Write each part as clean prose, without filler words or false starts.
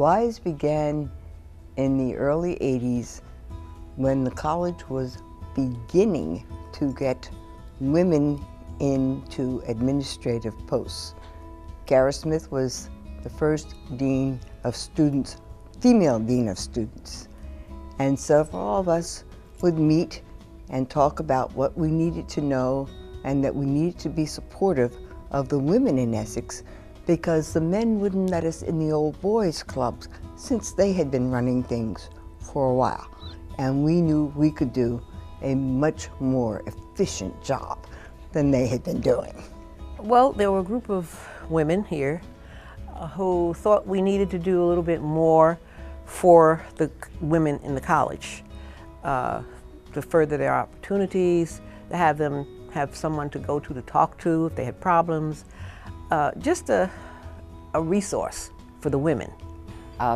WISE began in the early 80s when the college was beginning to get women into administrative posts. Kara Smith was the first dean of students, female dean of students. And several of us would meet and talk about what we needed to know and that we needed to be supportive of the women in Essex because the men wouldn't let us in the old boys clubs since they had been running things for a while. And we knew we could do a much more efficient job than they had been doing. Well, there were a group of women here who thought we needed to do a little bit more for the women in the college, to further their opportunities, to have them have someone to go to talk to if they had problems, just a resource for the women.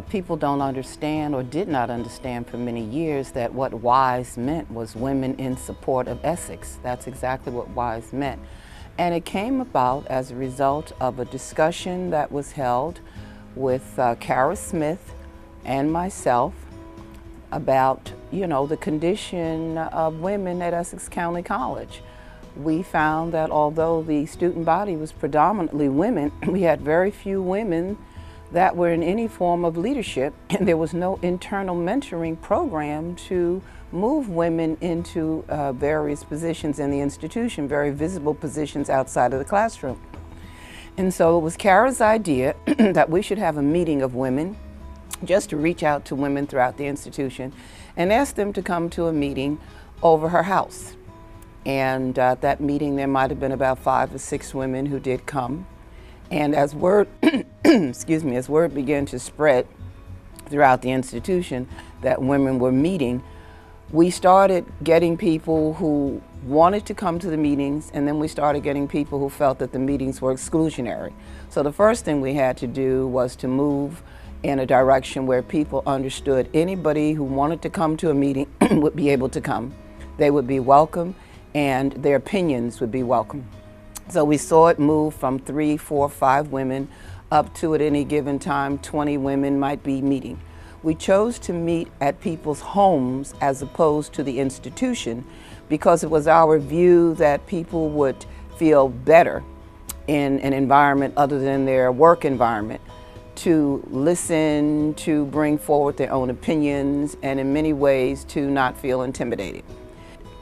People don't understand or did not understand for many years that what WISE meant was Women in Support of Essex. That's exactly what WISE meant. And it came about as a result of a discussion that was held with Kara Smith and myself about, the condition of women at Essex County College. We found that although the student body was predominantly women, we had very few women that were in any form of leadership, and there was no internal mentoring program to move women into various positions in the institution, very visible positions outside of the classroom. And so it was Kara's idea that we should have a meeting of women just to reach out to women throughout the institution and ask them to come to a meeting over her house. And at that meeting there might have been about 5 or 6 women who did come. And as word, as word began to spread throughout the institution that women were meeting, we started getting people who wanted to come to the meetings, and then we started getting people who felt that the meetings were exclusionary. So the first thing we had to do was to move in a direction where people understood anybody who wanted to come to a meeting would be able to come. They would be welcome, and their opinions would be welcome. So we saw it move from 3, 4, 5 women up to, at any given time, 20 women might be meeting. We chose to meet at people's homes as opposed to the institution because it was our view that people would feel better in an environment other than their work environment, to listen, to bring forward their own opinions, and in many ways to not feel intimidated.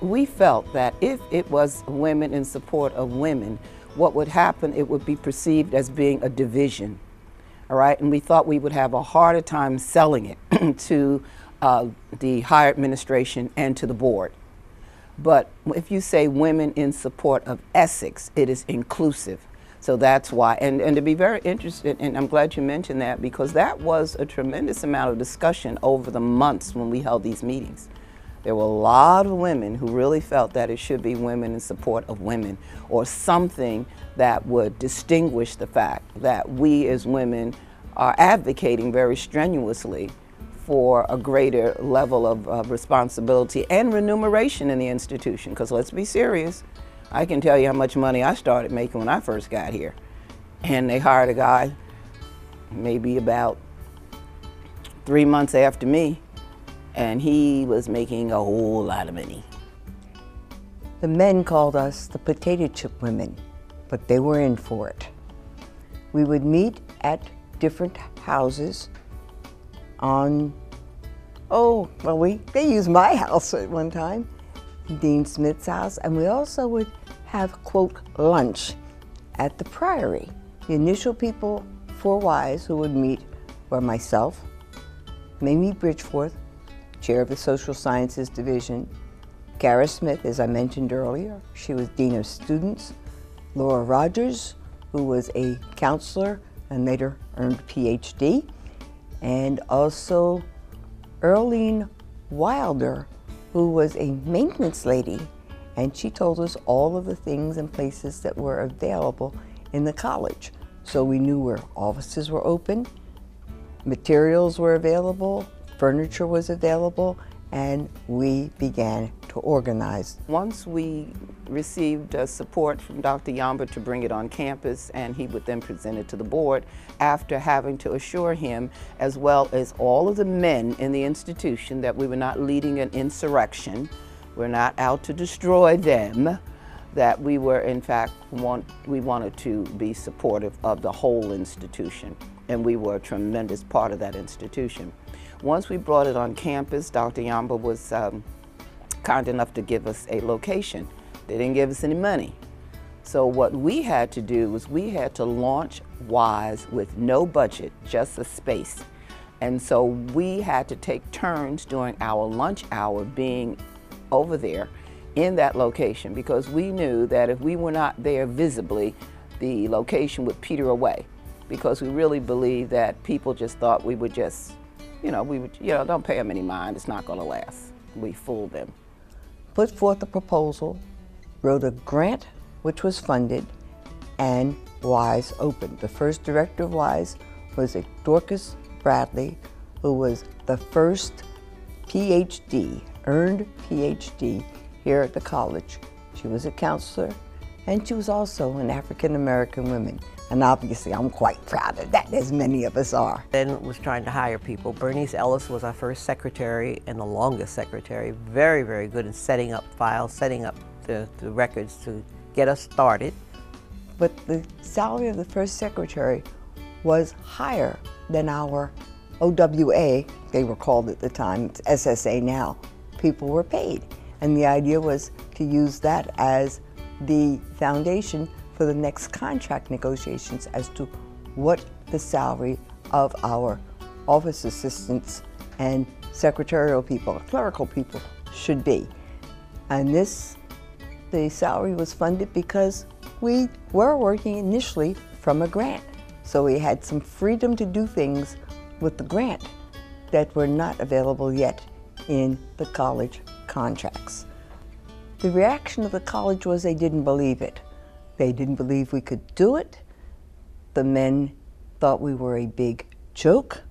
We felt that if it was women in support of women, what would happen, it would be perceived as being a division, all right? And we thought we would have a harder time selling it to the higher administration and to the board. But if you say women in support of Essex, it is inclusive. So that's why, and to be very interested, and I'm glad you mentioned that, because that was a tremendous amount of discussion over the months when we held these meetings. There were a lot of women who really felt that it should be women in support of women, or something that would distinguish the fact that we as women are advocating very strenuously for a greater level of responsibility and remuneration in the institution. Because let's be serious, I can tell you how much money I started making when I first got here. And they hired a guy maybe about 3 months after me, and he was making a whole lot of money. The men called us the potato chip women, but they were in for it. We would meet at different houses on, they used my house at one time, Dean Smith's house, and we also would have, quote, lunch at the Priory. The initial people for WISE who would meet were myself, Mamie Bridgeforth, chair of the Social Sciences Division, Kara Smith, as I mentioned earlier, she was Dean of Students, Laura Rogers, who was a counselor and later earned a PhD, and also Earlene Wilder, who was a maintenance lady, and she told us all of the things and places that were available in the college. So we knew where offices were open, materials were available, furniture was available, and we began to organize. Once we received support from Dr. Yamba to bring it on campus, and he would then present it to the board after having to assure him, as well as all of the men in the institution, that we were not leading an insurrection, we're not out to destroy them, that we were in fact, we wanted to be supportive of the whole institution, and we were a tremendous part of that institution. Once we brought it on campus, Dr. Yamba was kind enough to give us a location. They didn't give us any money. So what we had to do was we had to launch WISE with no budget, just a space. And so we had to take turns during our lunch hour being over there in that location, because we knew that if we were not there visibly, the location would peter away, because we really believed that people just thought we would just, don't pay them any mind, it's not going to last. We fooled them. Put forth a proposal, wrote a grant which was funded, and WISE opened. The first director of WISE was a Dorcas Bradley, who was the first PhD, earned PhD here at the college. She was a counselor, and she was also an African American woman. And obviously, I'm quite proud of that, as many of us are. Then was trying to hire people. Bernice Ellis was our first secretary and the longest secretary. Very, very good in setting up files, setting up the records to get us started. But the salary of the first secretary was higher than our OWA, they were called at the time, it's SSA now, people were paid. And the idea was to use that as the foundation for the next contract negotiations as to what the salary of our office assistants and secretarial people, clerical people, should be. And the salary was funded because we were working initially from a grant. So we had some freedom to do things with the grant that were not available yet in the college contracts. The reaction of the college was they didn't believe it. They didn't believe we could do it. The men thought we were a big joke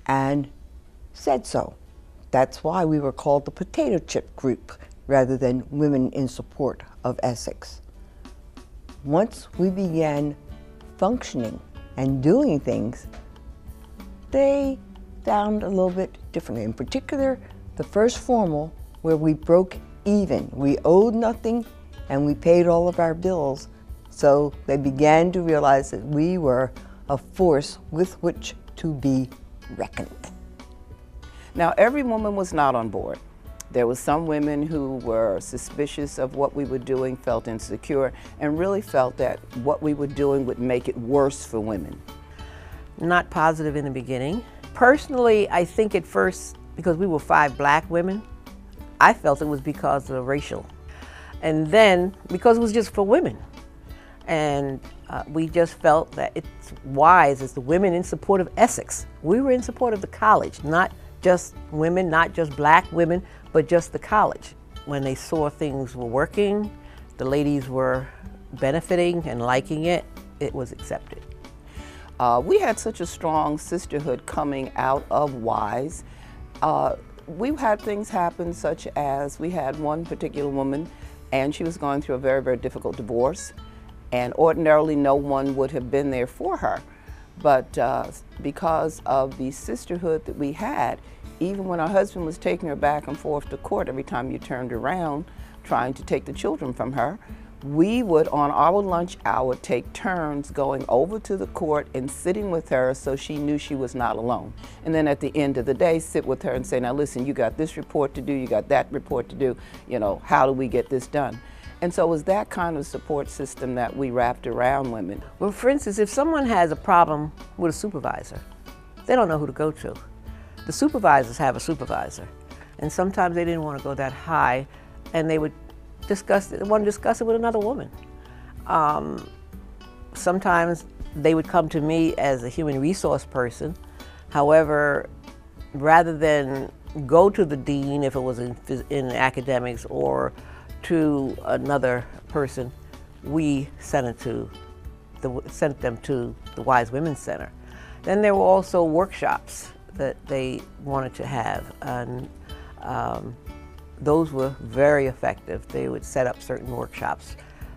and said so. That's why we were called the Potato Chip Group rather than Women in Support of Essex. Once we began functioning and doing things, they found a little bit differently. In particular, the first formal where we broke even. We owed nothing and we paid all of our bills. So they began to realize that we were a force with which to be reckoned. Now, every woman was not on board. There were some women who were suspicious of what we were doing, felt insecure, and really felt that what we were doing would make it worse for women. Not positive in the beginning. Personally, I think at first, because we were 5 black women, I felt it was because of racial. And then, because it was just for women. And we just felt that it's WISE as the Women in Support of Essex. We were in support of the college, not just women, not just black women, but just the college. When they saw things were working, the ladies were benefiting and liking it, it was accepted. We had such a strong sisterhood coming out of WISE. We had things happen such as we had one particular woman, and she was going through a very, very difficult divorce, and ordinarily no one would have been there for her. But because of the sisterhood that we had, even when her husband was taking her back and forth to court every time you turned around trying to take the children from her, we would, on our lunch hour, take turns going over to the court and sitting with her so she knew she was not alone. And then at the end of the day, sit with her and say, now listen, you got this report to do, you got that report to do, how do we get this done? And so it was that kind of support system that we wrapped around women. Well, for instance, if someone has a problem with a supervisor, they don't know who to go to. The supervisors have a supervisor, and sometimes they didn't want to go that high, and they would discuss it with another woman. Sometimes they would come to me as a human resource person. However, rather than go to the dean if it was in academics or to another person, we sent them to the WISE Women's Center. Then there were also workshops that they wanted to have, and Those were very effective. They would set up certain workshops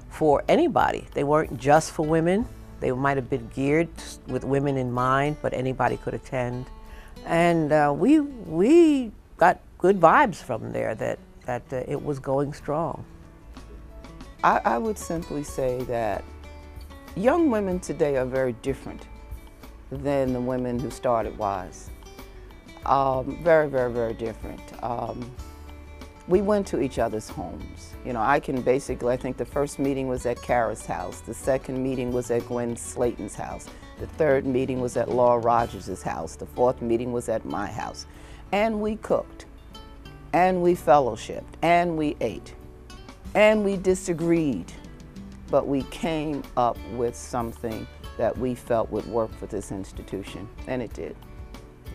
for anybody. They weren't just for women. They might have been geared with women in mind, but anybody could attend. And we got good vibes from there that it was going strong. I would simply say that young women today are very different than the women who started WISE. Very, very, very different. We went to each other's homes. You know, I think the first meeting was at Kara's house. The second meeting was at Gwen Slayton's house. The third meeting was at Laura Rogers' house. The fourth meeting was at my house. And we cooked, and we fellowshipped, and we ate, and we disagreed. But we came up with something that we felt would work for this institution, and it did.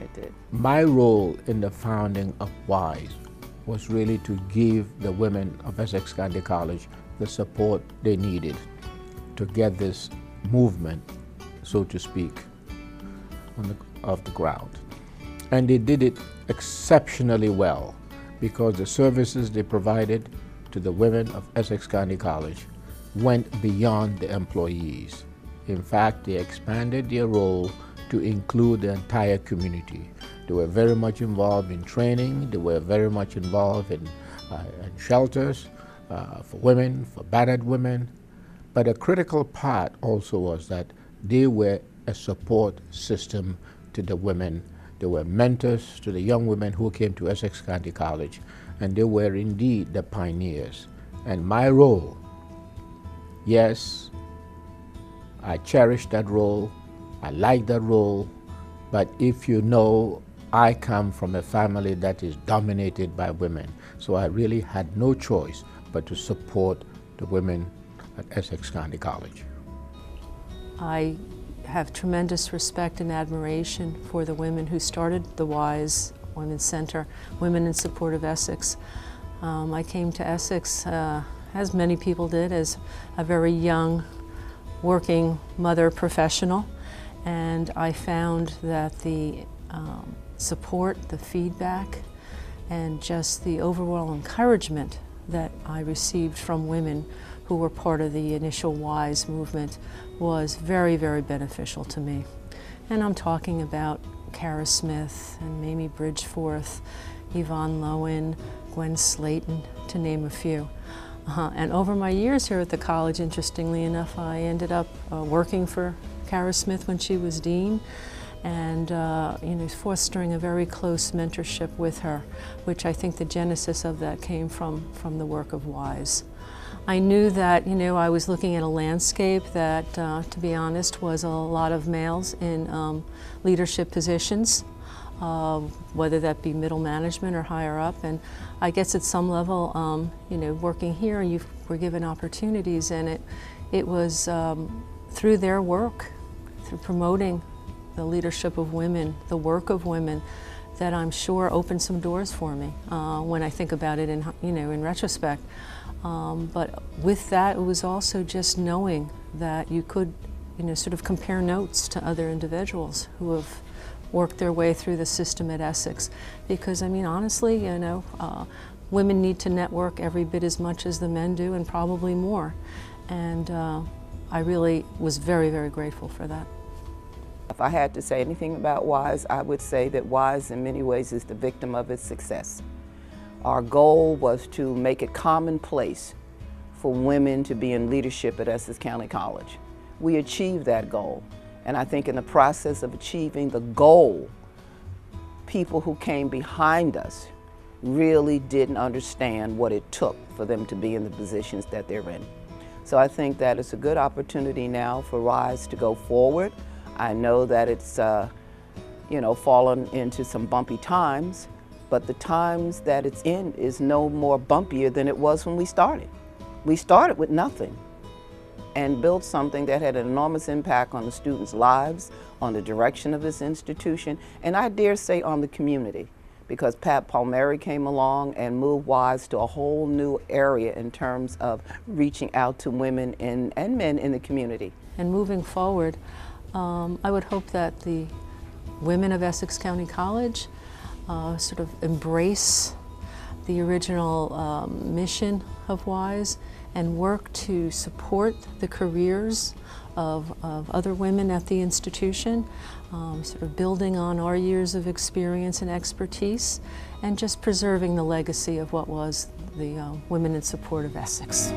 It did. My role in the founding of WISE was really to give the women of Essex County College the support they needed to get this movement, so to speak, off the ground. And they did it exceptionally well because the services they provided to the women of Essex County College went beyond the employees. In fact, they expanded their role to include the entire community. They were very much involved in training. They were very much involved in shelters for women, for battered women. But a critical part also was that they were a support system to the women. They were mentors to the young women who came to Essex County College, and they were indeed the pioneers. And my role, yes, I cherish that role, I like that role, but if you know, I come from a family that is dominated by women, so I really had no choice but to support the women at Essex County College. I have tremendous respect and admiration for the women who started the WISE Women's Center, Women in Support of Essex. I came to Essex, as many people did, as a very young working mother professional, and I found that the support, the feedback, and just the overall encouragement that I received from women who were part of the initial WISE movement was very, very beneficial to me. And I'm talking about Kara Smith and Mamie Bridgeforth, Yvonne Lowen, Gwen Slayton, to name a few. And over my years here at the college, interestingly enough, I ended up working for Kara Smith when she was dean, and fostering a very close mentorship with her, which I think the genesis of that came from the work of WISE. I knew that I was looking at a landscape that, to be honest, was a lot of males in leadership positions, whether that be middle management or higher up. And I guess at some level, working here, you were given opportunities, and it was through their work, through promoting the leadership of women, the work of women, that I'm sure opened some doors for me when I think about it in retrospect. But with that, it was also just knowing that you could sort of compare notes to other individuals who have worked their way through the system at Essex. Because I mean, honestly, women need to network every bit as much as the men do, and probably more. And I really was very, very grateful for that. If I had to say anything about WISE, I would say that WISE in many ways is the victim of its success. Our goal was to make it commonplace for women to be in leadership at Essex County College. We achieved that goal, and I think in the process of achieving the goal, people who came behind us really didn't understand what it took for them to be in the positions that they're in. So I think that it's a good opportunity now for WISE to go forward. I know that it's fallen into some bumpy times, but the times that it's in is no more bumpier than it was when we started. We started with nothing and built something that had an enormous impact on the students' lives, on the direction of this institution, and I dare say on the community, because Pat Palmieri came along and moved WISE to a whole new area in terms of reaching out to women and men in the community. And moving forward, I would hope that the women of Essex County College sort of embrace the original mission of WISE and work to support the careers of other women at the institution, sort of building on our years of experience and expertise, and just preserving the legacy of what was the Women in Support of Essex.